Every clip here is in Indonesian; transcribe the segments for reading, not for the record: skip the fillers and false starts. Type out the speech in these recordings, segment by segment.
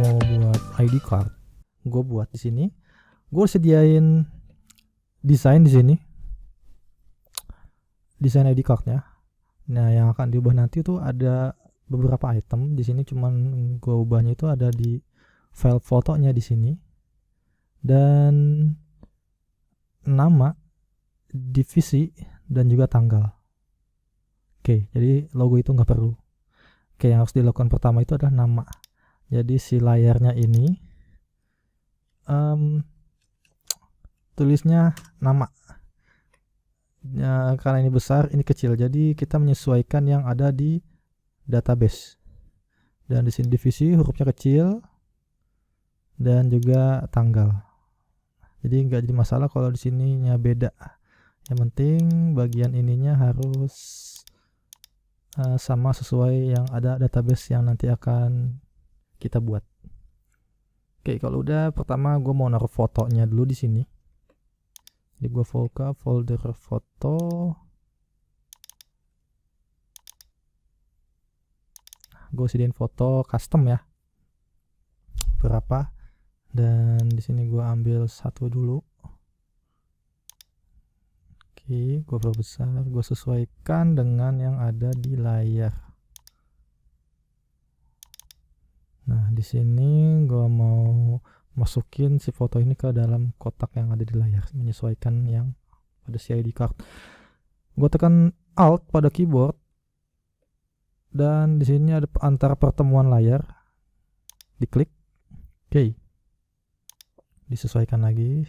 mau buat ID card, gue buat di sini. Gue sediain desain di sini, desain ID cardnya. Nah, yang akan diubah nanti itu ada beberapa item di sini, cuman gue ubahnya itu ada di file fotonya di sini, dan nama, divisi, dan juga tanggal. Oke, jadi logo itu nggak perlu. Oke, yang harus dilakukan pertama itu adalah nama. Jadi si layarnya ini tulisnya nama. Ya, karena ini besar, ini kecil, jadi kita menyesuaikan yang ada di database. Dan di sini divisi hurufnya kecil dan juga tanggal. Jadi nggak jadi masalah kalau di sininya beda. Yang penting bagian ininya harus sama sesuai yang ada database yang nanti akan kita buat. Oke, kalau udah, pertama gue mau naruh fotonya dulu di sini. Jadi gue buka folder foto. Gue sediain foto custom ya, berapa, dan di sini gue ambil satu dulu. Oke, gue perbesar, gue sesuaikan dengan yang ada di layar. Nah, di sini gue mau masukin si foto ini ke dalam kotak yang ada di layar, menyesuaikan yang pada si ID card. Gue tekan Alt pada keyboard, dan di sini ada antara pertemuan layar, diklik. Oke, disesuaikan lagi.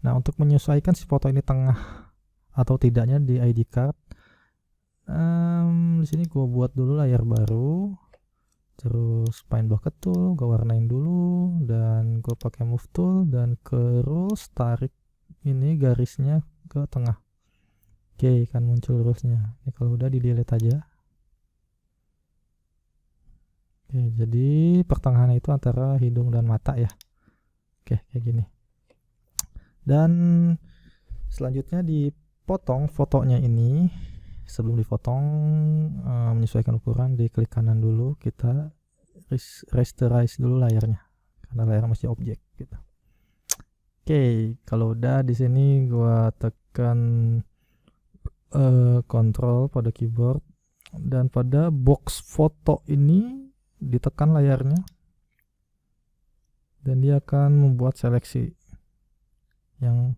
Nah, untuk menyesuaikan si foto ini tengah atau tidaknya di ID card, di sini gue buat dulu layar baru. Terus find bucket tool, gue warnain dulu, dan gue pakai move tool, dan ke rules tarik ini garisnya ke tengah. Oke, kan muncul rulesnya. Ini kalau udah di delete aja. Oke, jadi pertengahan itu antara hidung dan mata ya. Oke, kayak gini. Dan selanjutnya dipotong fotonya ini. Sebelum dipotong, menyesuaikan ukuran, diklik kanan dulu, kita rasterize dulu layarnya karena layar masih objek gitu. Oke, kalau udah, di sini gua tekan control pada keyboard, dan pada box foto ini ditekan layarnya, dan dia akan membuat seleksi yang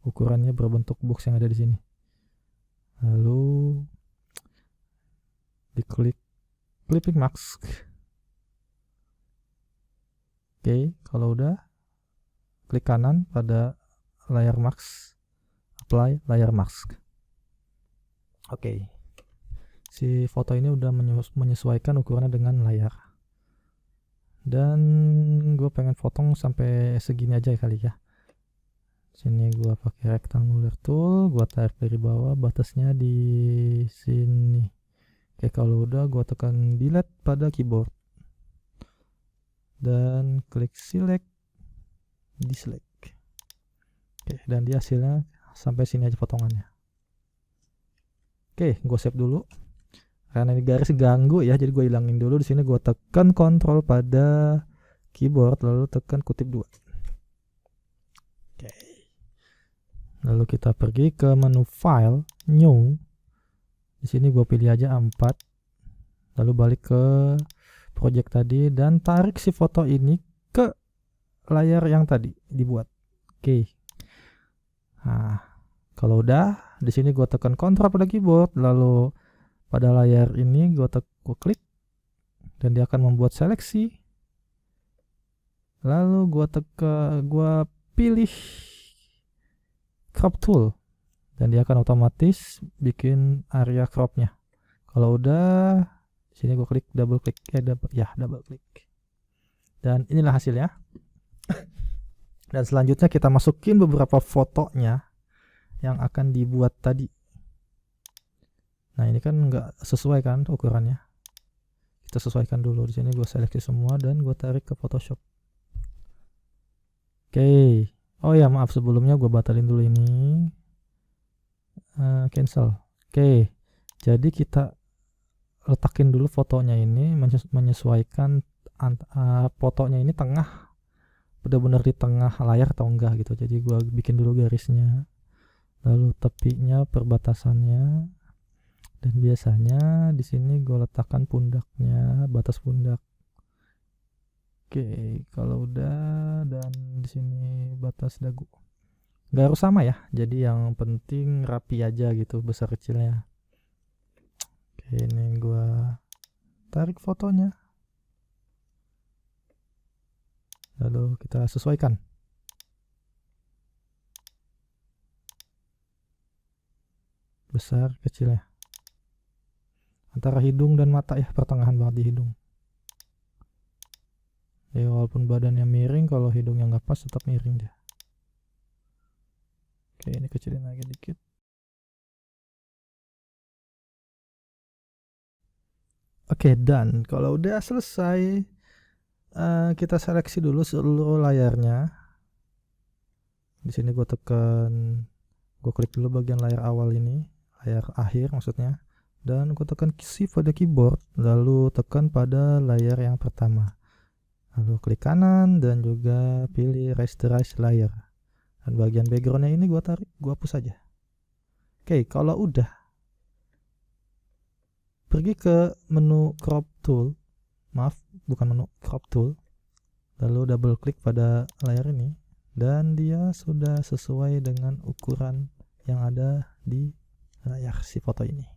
ukurannya berbentuk box yang ada di sini. Lalu diklik clipping mask. Oke, kalau udah, klik kanan pada layar mask, apply layar mask. Oke, si foto ini udah menyesuaikan ukurannya dengan layar. Dan gue pengen potong sampai segini aja kali ya. Sini gue pakai rectangular tool, gue tarik dari bawah, batasnya di sini. Oke, kalau udah, gue tekan delete pada keyboard, dan klik select, deselect. Oke, dan dia hasilnya sampai sini aja potongannya. Oke, gue save dulu. Karena ini garis ganggu ya, jadi gue hilangin dulu. Di sini gue tekan kontrol pada keyboard, lalu tekan kutip 2. Oke. Lalu kita pergi ke menu file, new. Di sini gue pilih aja 4. Lalu balik ke project tadi, dan tarik si foto ini ke layar yang tadi dibuat. Oke. Nah, kalau udah, di sini gue tekan kontrol pada keyboard, lalu pada layar ini gue klik, dan dia akan membuat seleksi. Lalu gue pilih crop tool, dan dia akan otomatis bikin area cropnya. Kalau udah, sini gue klik double klik, double klik, dan inilah hasilnya. Dan selanjutnya kita masukin beberapa fotonya yang akan dibuat tadi. Nah, ini kan nggak sesuai kan ukurannya, kita sesuaikan dulu. Di sini gue seleksi semua dan gue tarik ke Photoshop. Oke. Oh ya, maaf, sebelumnya gue batalin dulu ini. Cancel. Oke, jadi kita letakin dulu fotonya ini, menyesuaikan fotonya ini tengah, benar-benar di tengah layar atau enggak gitu. Jadi gua bikin dulu garisnya, lalu tepinya, perbatasannya, dan biasanya di sini gue letakkan pundaknya, batas pundak. Oke, kalau udah, dan di sini batas dagu. Nggak harus sama ya, jadi yang penting rapi aja gitu besar kecilnya. Oke, ini gue tarik fotonya, lalu kita sesuaikan. Besar kecilnya. Antara hidung dan mata ya, pertengahan banget di hidung. Ya walaupun badannya miring, kalau hidungnya nggak pas tetap miring dia. Oke, ini kecilin lagi dikit. Oke, dan kalau udah selesai, kita seleksi dulu seluruh layarnya. Di sini gue tekan, gue klik dulu bagian layar awal ini, layar akhir maksudnya, dan gue tekan shift pada keyboard, lalu tekan pada layar yang pertama, lalu klik kanan dan juga pilih rasterize layer, dan bagian backgroundnya ini gue tarik, gue hapus aja. Oke, kalau udah, pergi ke menu crop tool, maaf bukan menu, crop tool, lalu double klik pada layar ini, dan dia sudah sesuai dengan ukuran yang ada di layar si foto ini.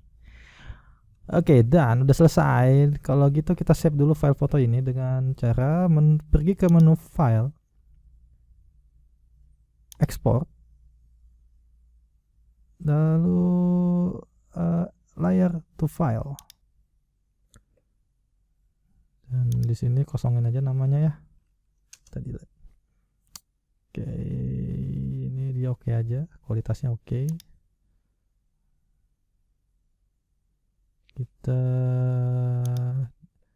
Oke, dan udah selesai. Kalau gitu kita save dulu file foto ini dengan cara pergi ke menu file, export, lalu layer to file, dan di sini kosongin aja namanya ya tadi. Oke, ini dia oke aja, kualitasnya oke. Kita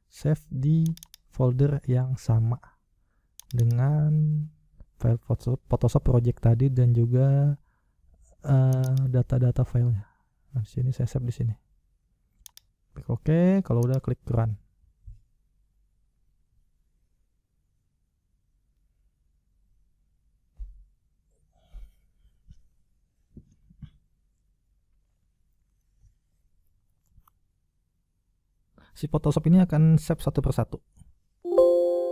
save di folder yang sama dengan file Photoshop project tadi dan juga data-data filenya. Nah, di sini saya save di sini. Klik oke, kalau udah klik run. Si Photoshop ini akan save satu persatu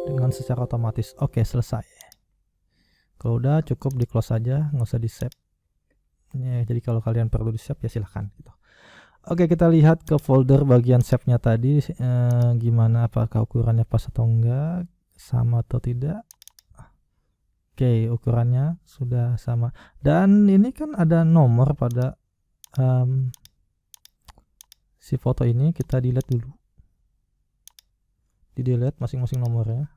dengan secara otomatis. Oke, selesai. Kalau udah cukup di close aja, nggak usah di save. Ya, jadi kalau kalian perlu di save ya silahkan gitu. Oke, kita lihat ke folder bagian save-nya tadi, gimana, apakah ukurannya pas atau enggak, sama atau tidak. Oke, ukurannya sudah sama, dan ini kan ada nomor pada si foto ini. Kita delete dulu, di delete masing-masing nomornya.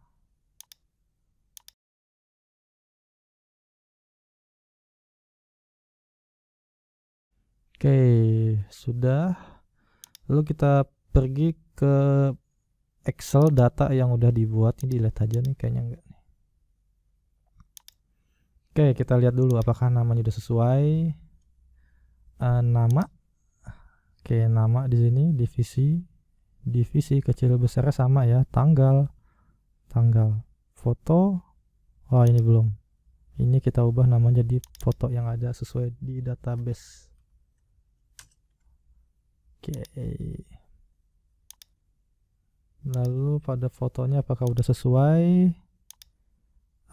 Oke, sudah. Lalu kita pergi ke Excel data yang udah dibuat. Ini delete aja nih, kayaknya enggak nih. Oke, kita lihat dulu apakah namanya udah sesuai. Nama. Oke, nama di sini, divisi kecil besarnya sama ya, tanggal, foto. Wah, ini belum. Ini kita ubah namanya di foto yang ada sesuai di database. Oke. Lalu pada fotonya apakah udah sesuai?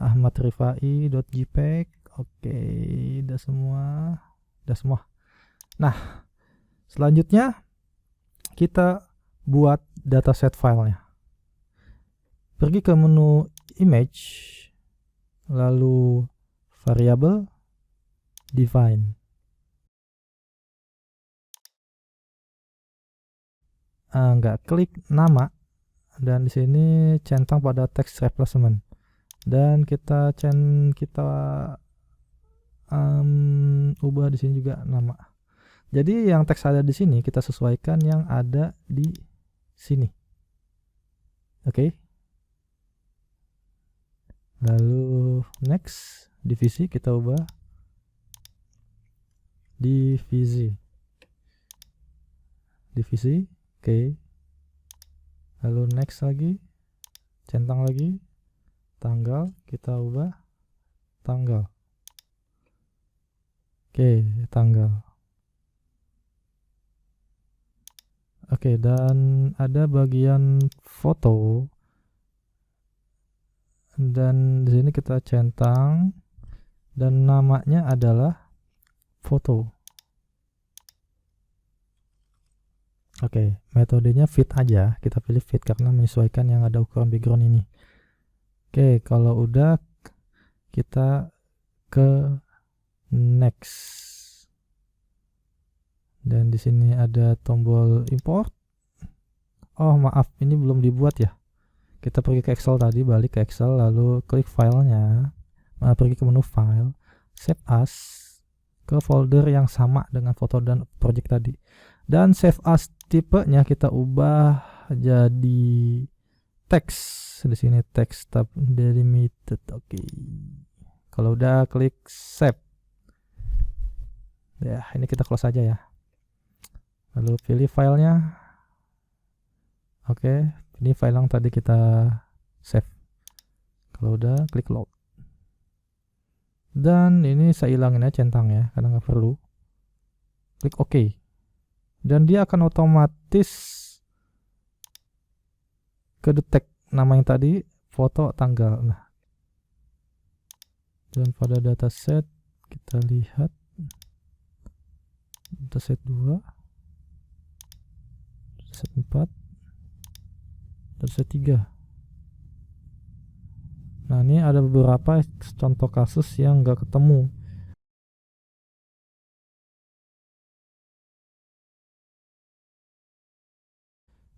ahmadrifai.jpg. Oke, udah semua. Nah, selanjutnya kita buat dataset filenya. Pergi ke menu image, lalu variable, define. Enggak, klik nama, dan di sini centang pada text replacement, dan kita ubah di sini juga nama. Jadi yang teks ada di sini kita sesuaikan yang ada di sini. Oke. Lalu next, divisi kita ubah divisi. Oke. Lalu next lagi, centang lagi, tanggal, kita ubah tanggal. Oke, tanggal. Oke, dan ada bagian foto, dan di sini kita centang dan namanya adalah foto. Oke, metodenya fit aja, kita pilih fit karena menyesuaikan yang ada ukuran background ini. Oke, kalau udah kita ke next. Dan di sini ada tombol import. Oh maaf, ini belum dibuat ya. Kita pergi ke Excel tadi, balik ke Excel, lalu klik filenya, pergi ke menu file, save as, ke folder yang sama dengan foto dan project tadi. Dan save as tipenya kita ubah jadi teks. Di sini teks tab delimited. Oke. Kalau udah klik save. Ya, ini kita close aja ya. Lalu pilih filenya. Oke, ini file yang tadi kita save. Kalau udah klik load. Dan ini saya hilangin aja centangnya karena nggak perlu. Klik OK. Dan dia akan otomatis kedetek nama yang tadi, foto, tanggal. Nah, dan pada dataset kita lihat dataset 2, dataset 4, dataset 3. Nah, ini ada beberapa contoh kasus yang nggak ketemu.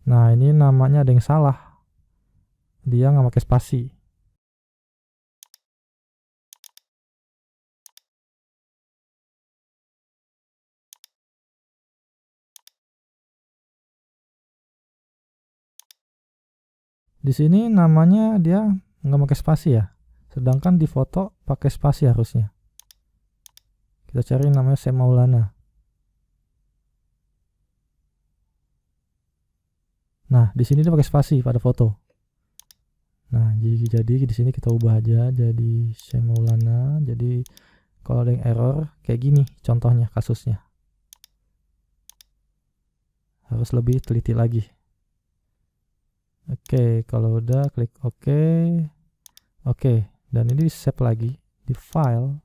Nah, ini namanya ada yang salah. Dia nggak pakai spasi. Di sini namanya dia nggak pakai spasi ya. Sedangkan di foto pakai spasi harusnya. Kita cari namanya Syed Maulana. Nah, di sini dia pakai spasi pada foto. Nah, jadi di sini kita ubah aja jadi Syed Maulana. Jadi kalau ada yang error kayak gini contohnya kasusnya. Harus lebih teliti lagi. Oke, kalau udah klik OK. Oke, dan ini di save lagi di file,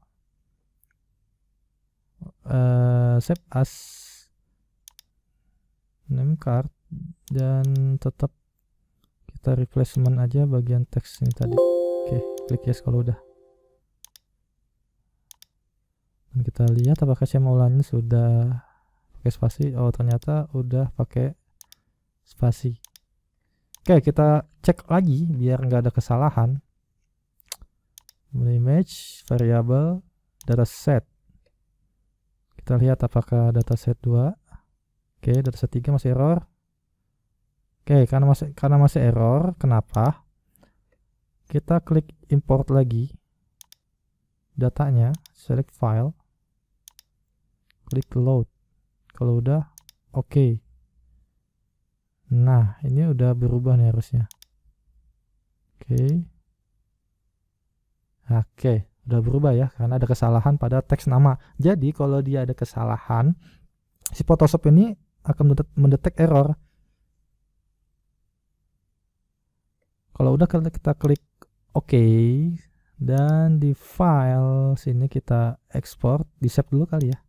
save as name card, dan tetap kita replacement aja bagian teks ini tadi. Oke, klik yes kalau udah. Dan kita lihat apakah saya Maulana sudah pakai spasi. Oh, ternyata udah pakai spasi. Oke, kita cek lagi biar nggak ada kesalahan. Image, variable, dataset. Kita lihat apakah dataset 2. Oke, dataset 3 masih error. Oke, karena masih error, kenapa? Kita klik import lagi datanya, select file, klik load. Kalau udah oke. Nah, ini udah berubah nih harusnya. Oke. Oke, udah berubah ya karena ada kesalahan pada teks nama. Jadi kalau dia ada kesalahan, si Photoshop ini akan mendetek error. Kalau udah kita klik OK, dan di file sini kita ekspor, di save dulu kali ya.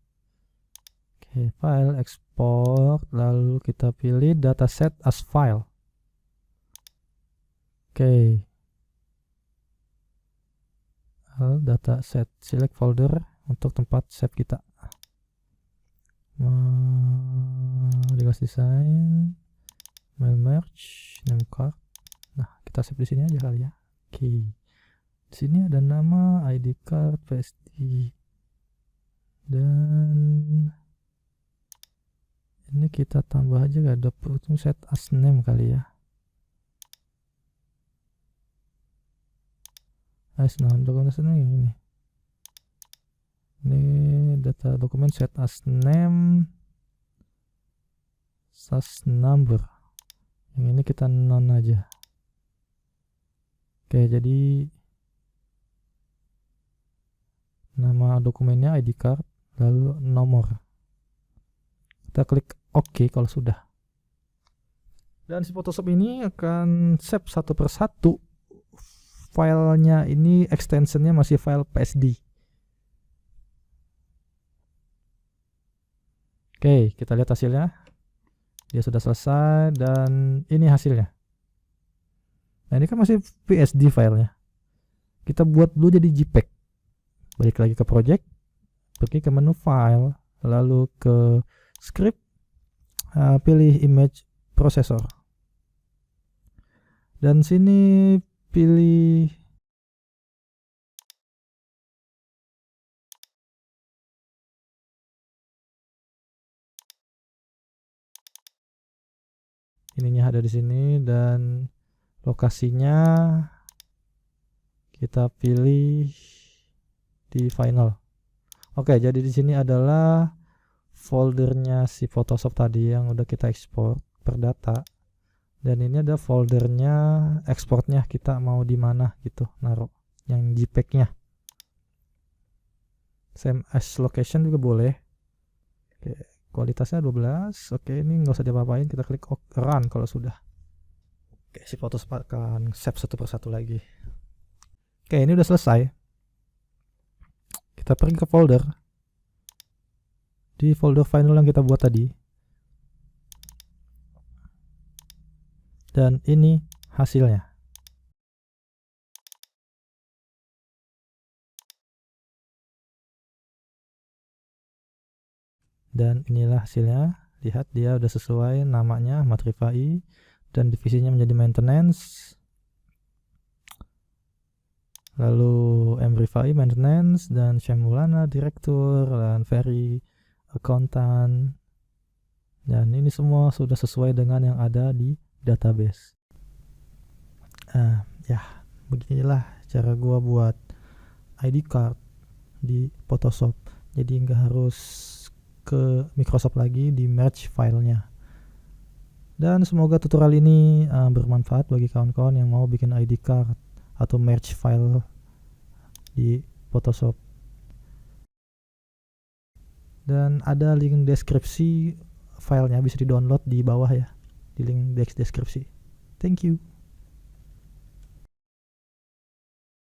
Oke, file ekspor, lalu kita pilih dataset as file. Oke, dataset, select folder untuk tempat save kita. Device design, mail merge, name card. Nah, kita save di sini aja kali ya. Oke, di sini ada nama, ID card, PSD, dan ini kita tambah aja gak ada perlu set as name kali ya. Nah, dokumen ini. Ini data dokumen set as name, as number. Yang ini kita non aja. Oke, jadi nama dokumennya ID card, lalu nomor. Kita klik OK kalau sudah. Dan si Photoshop ini akan save satu persatu. Filenya ini extensionnya masih file PSD. Oke, kita lihat hasilnya. Dia sudah selesai dan ini hasilnya. Nah, ini kan masih PSD filenya. Kita buat dulu jadi JPEG. Balik lagi ke project, pergi ke menu file, lalu ke script, pilih image processor. Dan sini pilih ininya ada di sini dan lokasinya kita pilih di final. Oke, jadi di sini adalah foldernya si Photoshop tadi yang udah kita ekspor per data. Dan ini ada foldernya ekspornya, kita mau di mana gitu naruh yang JPEG-nya. Same as location juga boleh. Oke, kualitasnya 12. Oke, ini nggak usah diapa-apain, kita klik run kalau sudah. Oke, si Photoshop akan save satu persatu lagi. Oke, ini udah selesai. Kita pergi ke folder. Di folder final yang kita buat tadi. Dan ini hasilnya. Dan inilah hasilnya. Lihat, dia udah sesuai namanya Ahmad Rifai dan divisinya menjadi maintenance. Lalu M Rifai maintenance dan Syamulana direktur dan Ferry accountant. Dan ini semua sudah sesuai dengan yang ada di database. Ya, beginilah cara gua buat ID card di Photoshop. Jadi nggak harus ke Microsoft lagi, di merge filenya. Dan semoga tutorial ini bermanfaat bagi kawan-kawan yang mau bikin ID card atau merge file di Photoshop. Dan ada link deskripsi filenya, bisa di download di bawah ya, di link deskripsi. Thank you.